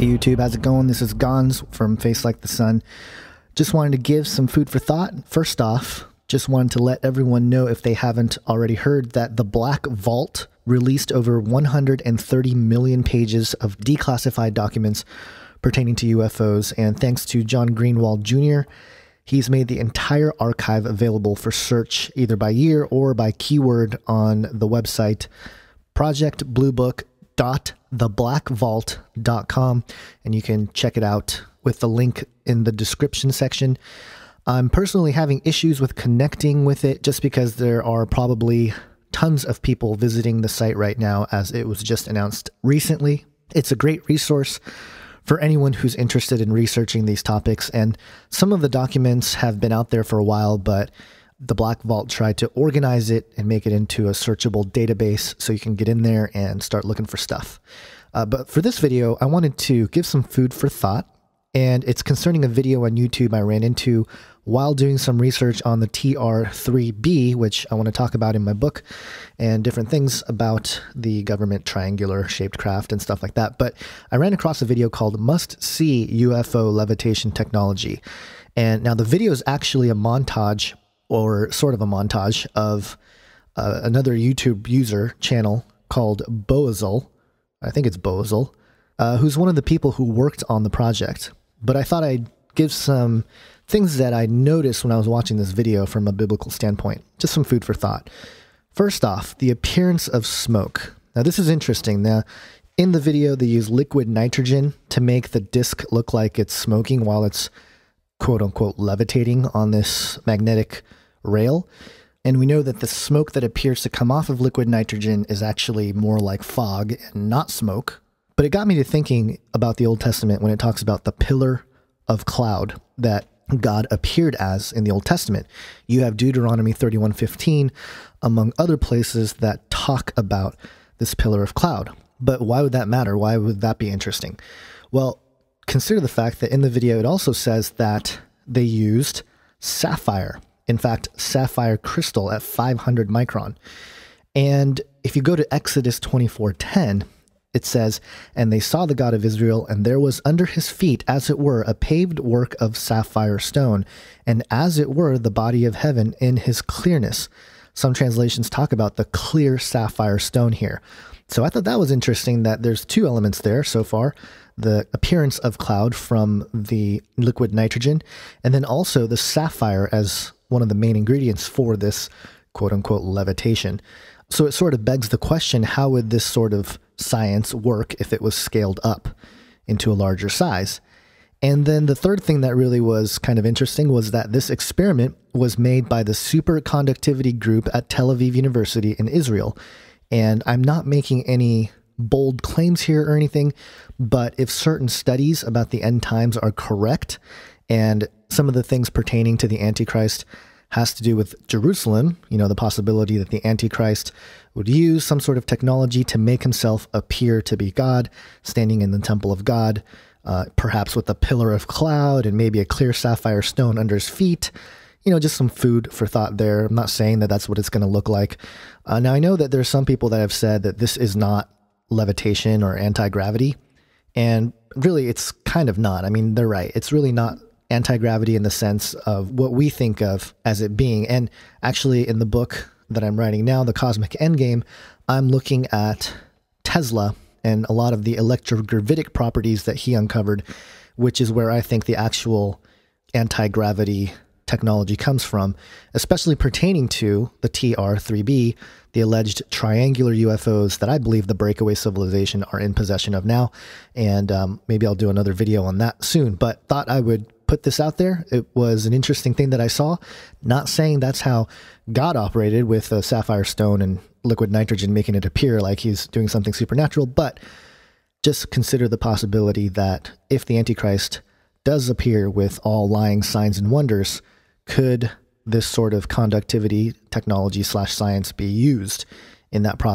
Hey YouTube, how's it going? This is Gons from Face Like the Sun. Just wanted to give some food for thought. First off, just wanted to let everyone know, if they haven't already heard, that the Black Vault released over 130 million pages of declassified documents pertaining to UFOs, and thanks to John Greenwald Jr., he's made the entire archive available for search either by year or by keyword on the website projectbluebook.theblackvault.com, and you can check it out with the link in the description section. I'm personally having issues with connecting with it just because there are probably tons of people visiting the site right now, as it was just announced recently. It's a great resource for anyone who's interested in researching these topics, and some of the documents have been out there for a while, but the Black Vault tried to organize it and make it into a searchable database so you can get in there and start looking for stuff. But for this video, I wanted to give some food for thought, and it's concerning a video on YouTube I ran into while doing some research on the TR-3B, which I want to talk about in my book, and different things about the government triangular shaped craft and stuff like that. But I ran across a video called Must See UFO Levitation Technology. And now the video is actually a montage, or sort of a montage, of another YouTube user channel called Boazil. I think it's Boazil, who's one of the people who worked on the project. But I thought I'd give some things that I noticed when I was watching this video from a biblical standpoint. Just some food for thought. First off, the appearance of smoke. Now this is interesting. Now, in the video, they use liquid nitrogen to make the disc look like it's smoking while it's quote-unquote levitating on this magnetic rail. And we know that the smoke that appears to come off of liquid nitrogen is actually more like fog and not smoke. But it got me to thinking about the Old Testament when it talks about the pillar of cloud that God appeared as in the Old Testament. You have Deuteronomy 31:15, among other places, that talk about this pillar of cloud. But why would that matter? Why would that be interesting? Well, consider the fact that in the video it also says that they used sapphire. In fact, sapphire crystal at 500 micron. And if you go to Exodus 24:10, it says, "And they saw the God of Israel, and there was under his feet, as it were, a paved work of sapphire stone, and as it were, the body of heaven in his clearness." Some translations talk about the clear sapphire stone here. So I thought that was interesting, that there's two elements there so far: the appearance of cloud from the liquid nitrogen, and then also the sapphire as one of the main ingredients for this quote-unquote levitation. So it sort of begs the question, how would this sort of science work if it was scaled up into a larger size? And then the third thing that really was kind of interesting was that this experiment was made by the Superconductivity Group at Tel Aviv University in Israel. And I'm not making any bold claims here or anything, but if certain studies about the end times are correct, and some of the things pertaining to the Antichrist has to do with Jerusalem, you know, the possibility that the Antichrist would use some sort of technology to make himself appear to be God, standing in the temple of God, perhaps with a pillar of cloud and maybe a clear sapphire stone under his feet. You know, just some food for thought there. I'm not saying that that's what it's going to look like. Now, I know that there's some people that have said that this is not levitation or anti-gravity, and really it's kind of not. I mean, they're right. It's really not anti-gravity in the sense of what we think of as it being. And actually, in the book that I'm writing now, The Cosmic Endgame, I'm looking at Tesla and a lot of the electrogravitic properties that he uncovered, which is where I think the actual anti-gravity technology comes from, especially pertaining to the TR-3B, the alleged triangular UFOs that I believe the breakaway civilization are in possession of now. And maybe I'll do another video on that soon, but thought I would put this out there. It was an interesting thing that I saw. Not saying that's how God operated with a sapphire stone and liquid nitrogen, making it appear like he's doing something supernatural, but just consider the possibility that if the Antichrist does appear with all lying signs and wonders, could this sort of conductivity technology / science be used in that process?